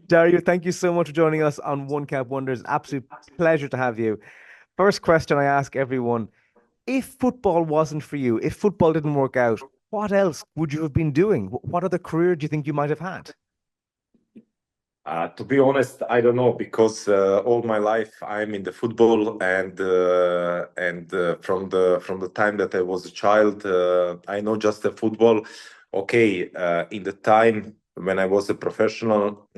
Dario, thank you so much for joining us on One Cap Wonders. Absolute pleasure to have you. First question I ask everyone, if football wasn't for you, if football didn't work out, what else would you have been doing? What other career do you think you might have had? To be honest, I don't know because all my life I'm in the football and from the time that I was a child, I know just the football. Okay, in the time when I was a professional,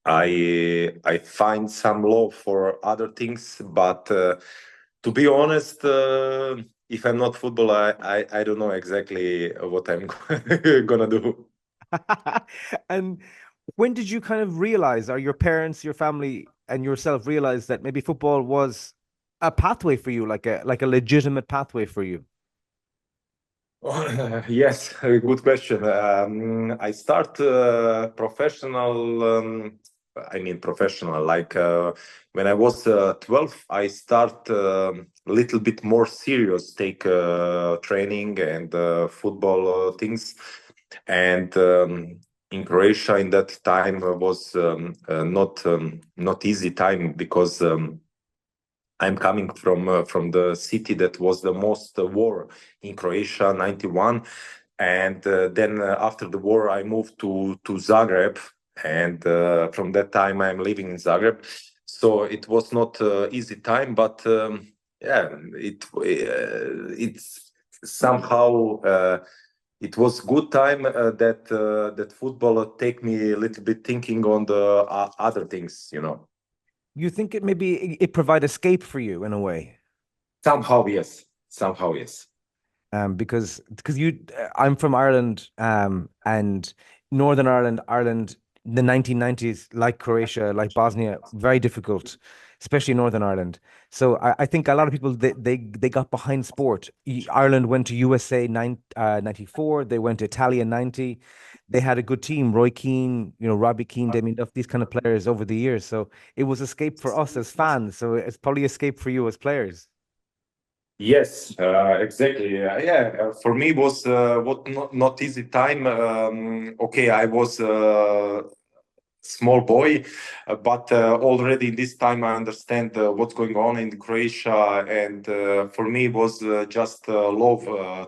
I find some love for other things, but to be honest, if I'm not football, I don't know exactly what I'm gonna do. And when did you kind of realize, or your parents, your family, and yourself realize that maybe football was a pathway for you, like a legitimate pathway for you? Yes, a good question. I start professional. I mean, professional. Like when I was 12, I start a little bit more serious, take training and football things. And in Croatia, in that time was not easy time because. I'm coming from the city that was the most war in Croatia, 91, and then after the war I moved to Zagreb, and from that time I'm living in Zagreb. So it was not easy time, but yeah, it's somehow. It was good time that football take me a little bit thinking on the other things, you know. You think it maybe it provide escape for you in a way? Somehow yes, somehow yes. Because I'm from Ireland, and Northern Ireland, the 1990s, like Croatia, like Bosnia, very difficult, especially Northern Ireland. So I think a lot of people they got behind sport. Ireland went to USA 94, they went to Italia 90. They had a good team, Roy Keane, Robbie Keane, Damien Duff, these kind of players over the years. So it was escape for us as fans. So it's probably escape for you as players. Yes, exactly. Yeah, for me was what not easy time. Okay, I was small boy, but already this time I understand what's going on in Croatia, and for me it was just love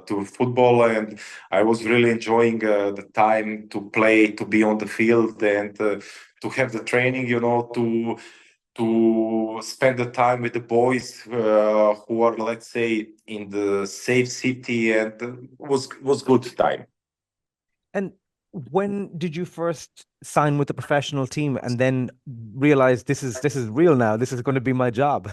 to football, and I was really enjoying the time to play, to be on the field, and to have the training, you know, to spend the time with the boys who are, let's say, in the safe city, and was good time. And when did you first sign with the professional team and then realize this is real now? This is going to be my job.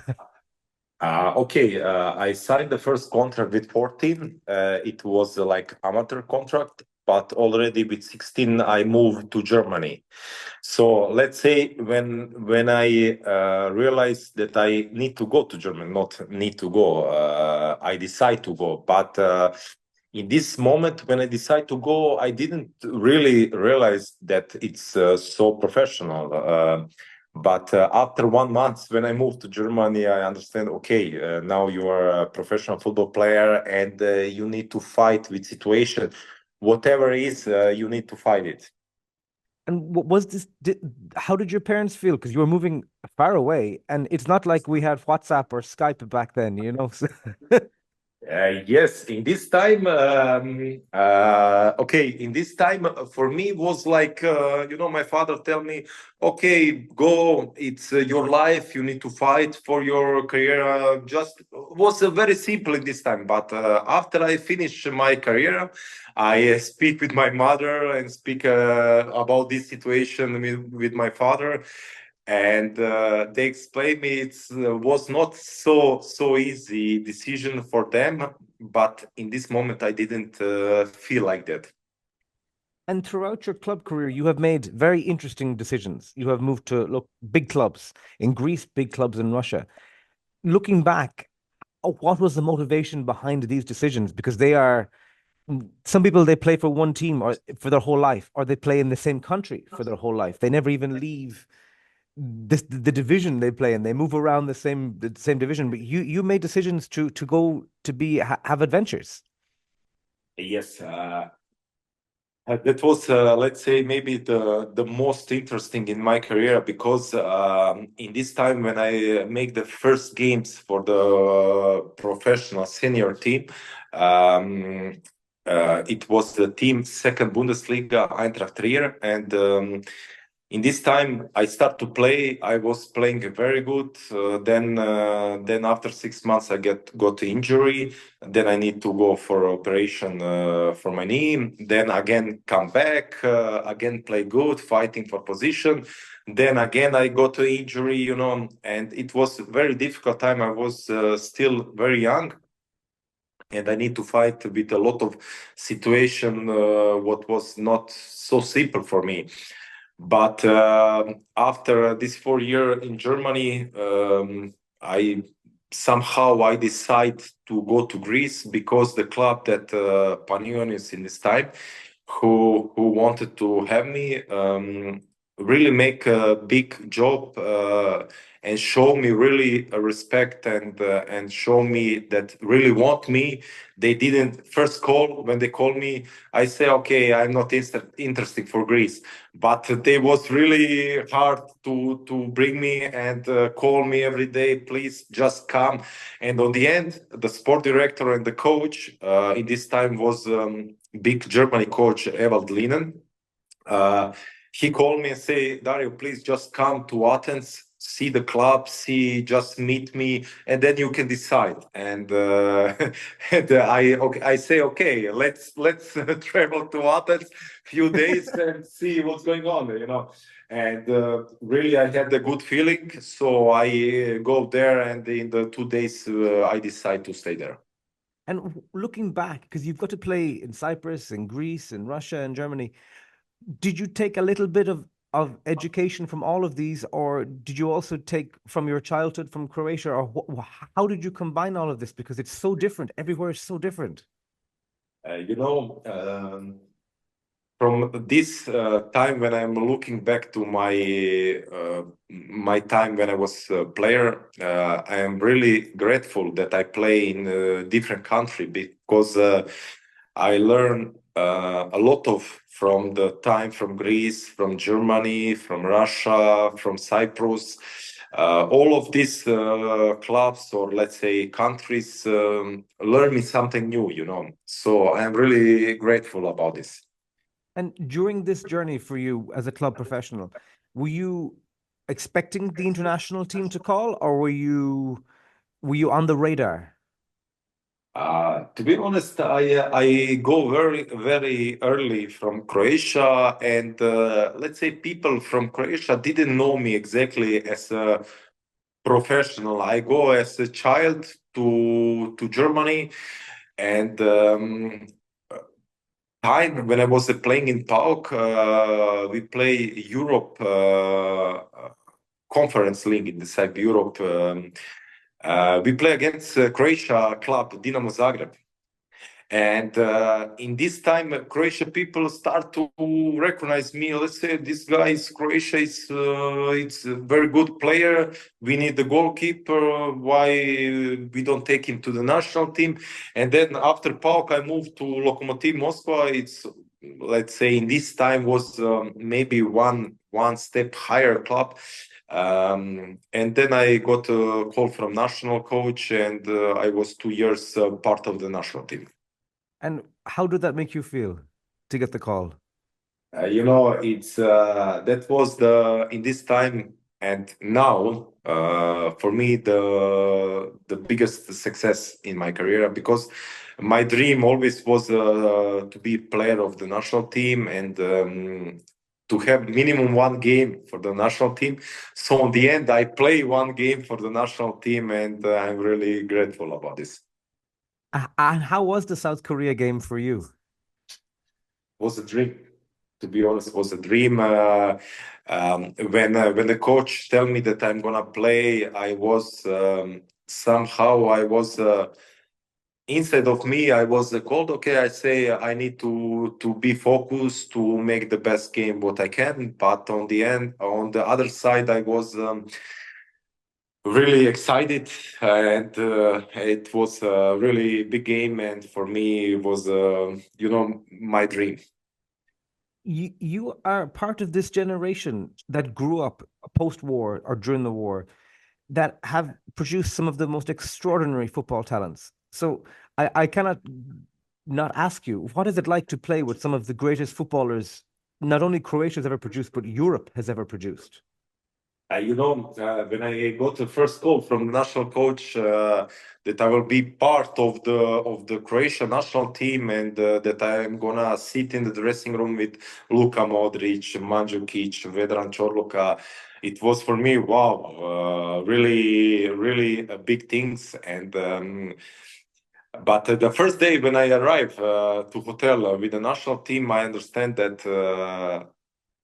Okay, I signed the first contract with 14. It was like amateur contract, but already with 16 I moved to Germany. So let's say when I realized that I need to go to Germany, not need to go, I decide to go. But in this moment when I decide to go, I didn't really realize that it's so professional. But after 1 month, when I moved to Germany, I understand. Okay, now you are a professional football player, and you need to fight with situation, whatever it is, you need to fight it. And what was this? How did your parents feel? Because you were moving far away, and it's not like we had WhatsApp or Skype back then. Yes, in this time, okay, in this time for me was like, my father tell me, okay, go, it's your life, you need to fight for your career. Just was very simple in this time. But after I finish my career, I speak with my mother and speak about this situation with my father, and they explained me it was not so easy decision for them, but in this moment I didn't feel like that. And throughout your club career, you have made very interesting decisions. You have moved to look big clubs in Greece, big clubs in Russia. Looking back, what was the motivation behind these decisions? Because they are some people they play for one team or for their whole life, or they play in the same country for their whole life. They never even leave the division they play in. They move around the same division. But you made decisions to go to be have adventures. Yes, That was, let's say, maybe the most interesting in my career because in this time when I make the first games for the professional senior team, it was the team second Bundesliga Eintracht Trier, and in this time I start to play. I was playing very good. Then after 6 months I got injury. Then I need to go for operation for my knee. Then again come back, again play good, fighting for position. Then again I got to injury, and it was a very difficult time. I was still very young, and I need to fight with a lot of situation, what was not so simple for me. But after this 4 year in Germany, I somehow decide to go to Greece because the club that Panionis in this time, who wanted to have me, really make a big job and show me really a respect and show me that really want me. They didn't first call when they call me. I say okay, I'm not interested for Greece, but they was really hard to bring me and call me every day. Please just come. And on the end, the sport director and the coach in this time was big Germany coach Ewald Linen. He called me and say, Dario, please just come to Athens, see the club, just meet me, and then you can decide. And, and I say, okay, let's travel to Athens few days and see what's going on. And really, I had a good feeling, so I go there, and in the 2 days, I decide to stay there. And looking back, because you've got to play in Cyprus, in Greece, in Russia, and Germany, did you take a little bit of education from all of these, or did you also take from your childhood from Croatia, or how did you combine all of this? Because it's so different. Everywhere is so different. From this time when I'm looking back to my time when I was a player, I am really grateful that I play in a different country because I learned a lot from the time from Greece, from Germany, from Russia, from Cyprus. All of these clubs, or let's say countries, learn me something new. So I'm really grateful about this. And during this journey for you as a club professional, were you expecting the international team to call, or were you on the radar? To be honest, I go very very early from Croatia, and let's say people from Croatia didn't know me exactly as a professional. I go as a child to Germany, and time when I was playing in PAOK, we play Europe Conference League in the side Europe. We play against Croatia club Dinamo Zagreb. And in this time, Croatia people start to recognize me. Let's say this guy is Croatia. It's a very good player. We need the goalkeeper. Why we don't take him to the national team? And then after PAOK, I moved to Lokomotiv Moscow. It's, let's say, in this time was maybe one step higher club. And then I got a call from national coach, and I was 2 years part of the national team. And how did that make you feel to get the call? It's that was the in this time and now for me the biggest success in my career, because my dream always was to be player of the national team and to have minimum one game for the national team. So in the end, I play one game for the national team, and I'm really grateful about this. And how was the South Korea game for you? Was a dream. To be honest, was a dream. When the coach tell me that I'm gonna play, I was somehow I was inside of me. I was called. Okay, I say I need to be focused to make the best game what I can. But on the end, on the other side, I was. Really excited, and it was a really big game, and for me it was my dream. you are part of this generation that grew up post-war or during the war that have produced some of the most extraordinary football talents. So I cannot not ask you, what is it like to play with some of the greatest footballers not only Croatia has ever produced, but Europe has ever produced? When I got the first call from the national coach that I will be part of the Croatian national team and that I am gonna sit in the dressing room with Luka Modric, Mandzukic, Vedran Čorluka, it was for me wow, really, really big things. And but the first day when I arrived to hotel with the national team, I understand that.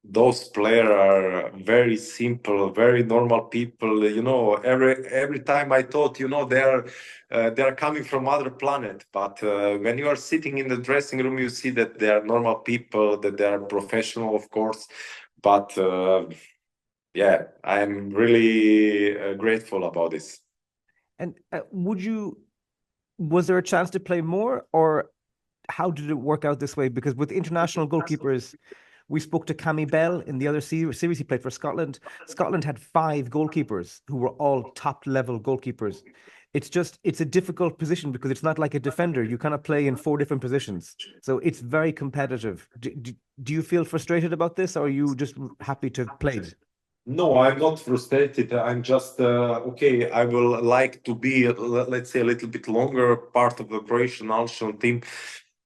Those players are very simple, very normal people. Every time I thought, they are coming from other planet. But when you are sitting in the dressing room, you see that they are normal people, that they are professional, of course. But yeah, I am really grateful about this. And was there a chance to play more, or how did it work out this way? Because with international goalkeepers, we spoke to Cammy Bell in the other series. He played for Scotland. Scotland had 5 goalkeepers who were all top level goalkeepers. It's a difficult position because it's not like a defender. You cannot play in 4 different positions. So it's very competitive. Do you feel frustrated about this, or are you just happy to have played? No, I'm not frustrated. I'm just okay. I will like to be, let's say, a little bit longer part of the Croatian national team.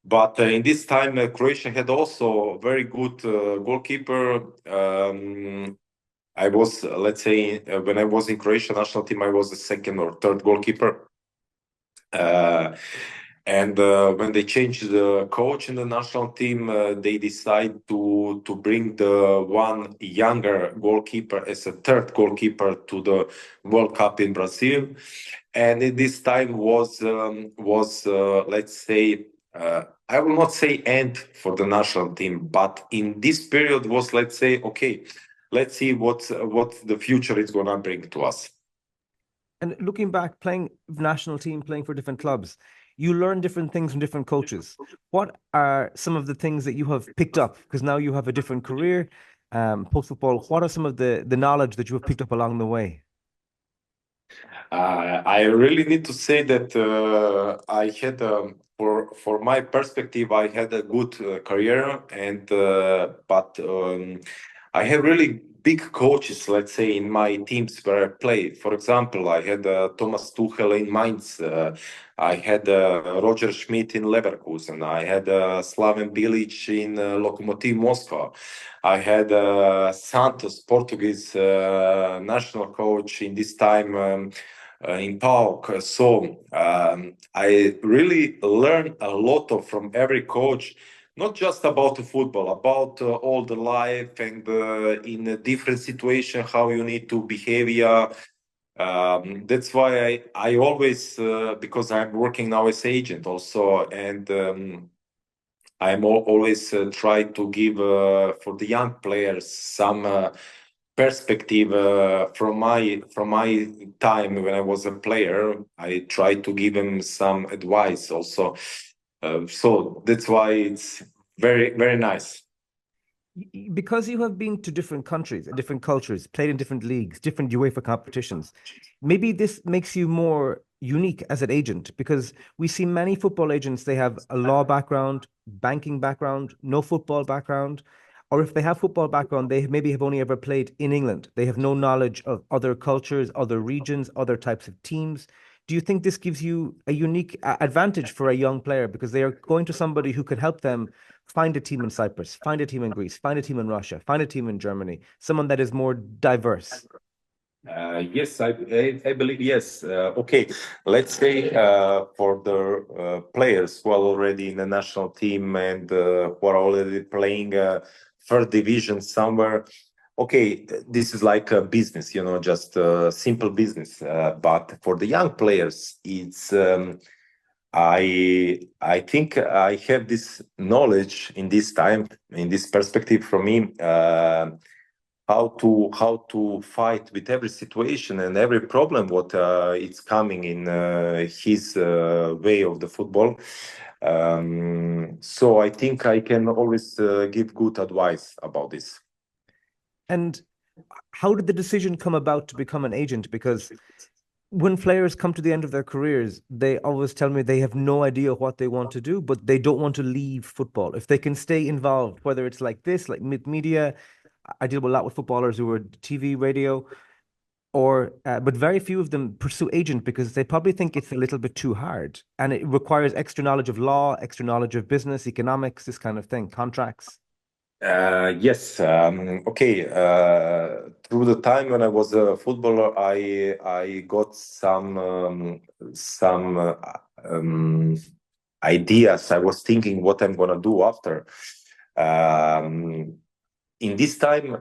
But in this time, Croatia had also a very good goalkeeper. I was, let's say, when I was in Croatian national team, I was the second or third goalkeeper. And when they changed the coach in the national team, they decide to bring the one younger goalkeeper as a third goalkeeper to the World Cup in Brazil. And this time was let's say, I will not say end for the national team, but in this period was, let's say, okay, let's see what the future is gonna bring to us. And looking back, playing national team, playing for different clubs, you learn different things from different coaches. What are some of the things that you have picked up? Because now you have a different career, post football. What are some of the knowledge that you have picked up along the way? I really need to say that I had, for my perspective, I had a good career, and but I have really big coaches, let's say, in my teams where I play. For example, I had Thomas Tuchel in Mainz. I had Roger Schmidt in Leverkusen. I had Slaven Bilic in Lokomotiv Moscow. I had Santos, Portuguese national coach in this time. In PAOK. So I really learned a lot from every coach, not just about the football, about all the life and in a different situation, how you need to behave. That's why I always, because I'm working now as agent also, and I'm always try to give for the young players some perspective from my time when I was a player. I try to give them some advice also. So that's why it's very, very nice. Because you have been to different countries and different cultures, played in different leagues, different UEFA competitions, maybe this makes you more unique as an agent because we see many football agents, they have a law background, banking background, no football background, or if they have football background, they maybe have only ever played in England. They have no knowledge of other cultures, other regions, other types of teams. Do you think this gives you a unique advantage for a young player because they are going to somebody who can help them find a team in Cyprus, find a team in Greece, find a team in Russia, find a team in Germany, someone that is more diverse? Yes, I believe yes. Okay, let's say for the players who are already in the national team and who are already playing third division somewhere. Okay, this is like a business, just a simple business. But for the young players, it's I think I have this knowledge in this time, in this perspective from me. How to fight with every situation and every problem what it's coming in his way of the football. So I think I can always give good advice about this. And how did the decision come about to become an agent? Because when players come to the end of their careers, they always tell me they have no idea what they want to do, but they don't want to leave football. If they can stay involved, whether it's like this, like media, I deal with a lot with footballers who were TV, radio, or but very few of them pursue agent because they probably think it's a little bit too hard and it requires extra knowledge of law, extra knowledge of business, economics, this kind of thing, contracts. Yes. Okay. Through the time when I was a footballer, I got some um, ideas. I was thinking what I'm gonna do after. Um, in this time,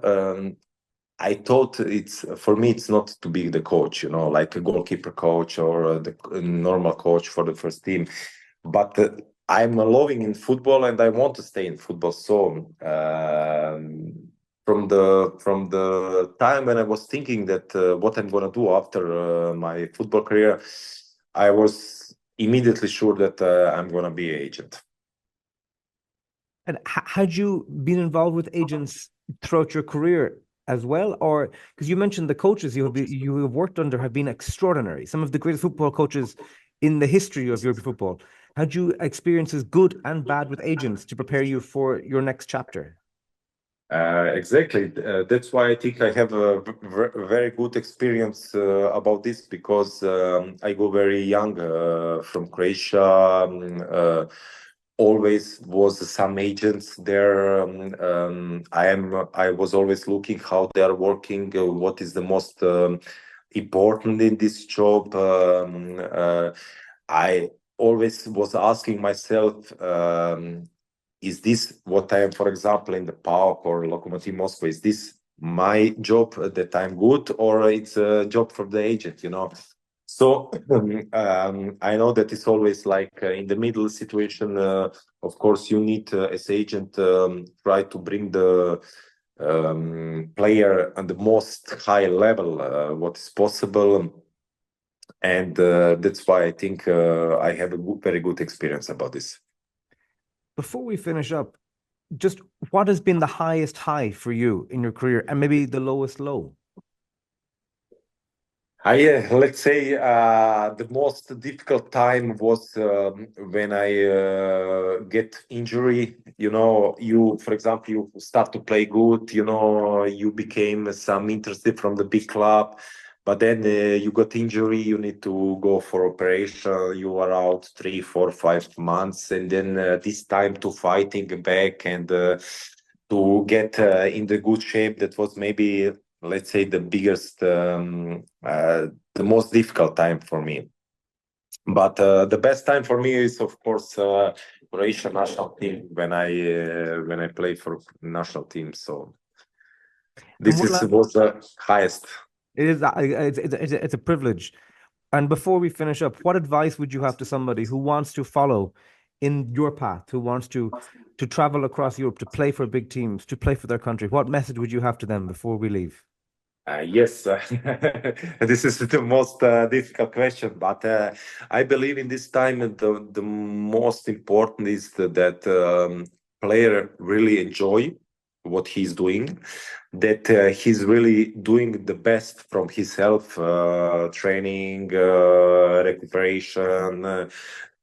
I thought it's for me. It's not to be the coach, like a goalkeeper coach or the normal coach for the first team, but I'm loving in football and I want to stay in football. So from the time when I was thinking that what I'm gonna do after my football career, I was immediately sure that I'm gonna be an agent. And had you been involved with agents throughout your career as well, or because you mentioned the coaches you have worked under have been extraordinary, some of the greatest football coaches in the history of European football. Had you experiences good and bad with agents to prepare you for your next chapter? Exactly. That's why I think I have a very good experience about this because I go very young from Croatia. Always was some agents there. I was always looking how they are working, what is the most important in this job. I always was asking myself. Is this what I am, for example, in the PAOK or Lokomotiv Moscow? Is this my job that I'm good, or it's a job for the agent? So I know that it's always like in the middle situation. Of course, you need as agent try to bring the player on the most high level what is possible, and that's why I think I have a very good experience about this. Before we finish up, just what has been the highest high for you in your career and maybe the lowest low? Let's say the most difficult time was when I get injury. You, for example, you start to play good. You became some interested from the big club, but then you got injury. You need to go for operation. You are out 3, 4, 5 months, and then this time to fighting back and to get in the good shape. That was maybe, let's say, the biggest the most difficult time for me, but the best time for me is of course Croatian national team when I play for national team. So And this is was the highest. it is it's a privilege. And before we finish up, what advice would you have to somebody who wants to follow in your path, who wants to travel across Europe, to play for big teams, to play for their country? What message would you have to them before we leave? Yes, this is the most difficult question, but I believe in this time the most important is that player really enjoy what he's doing, that he's really doing the best from his health, training, recuperation,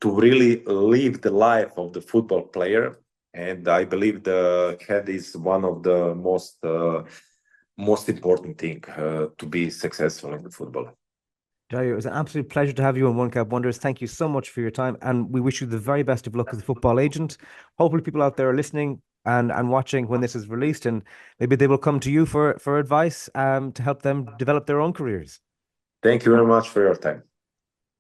to really live the life of the football player. And I believe the head is one of the most important thing to be successful in the football. Dario, it was an absolute pleasure to have you on One Cap Wonders. Thank you so much for your time, and we wish you the very best of luck as a football agent. Hopefully, people out there are listening and watching when this is released, and maybe they will come to you for advice to help them develop their own careers. Thank you very much for your time.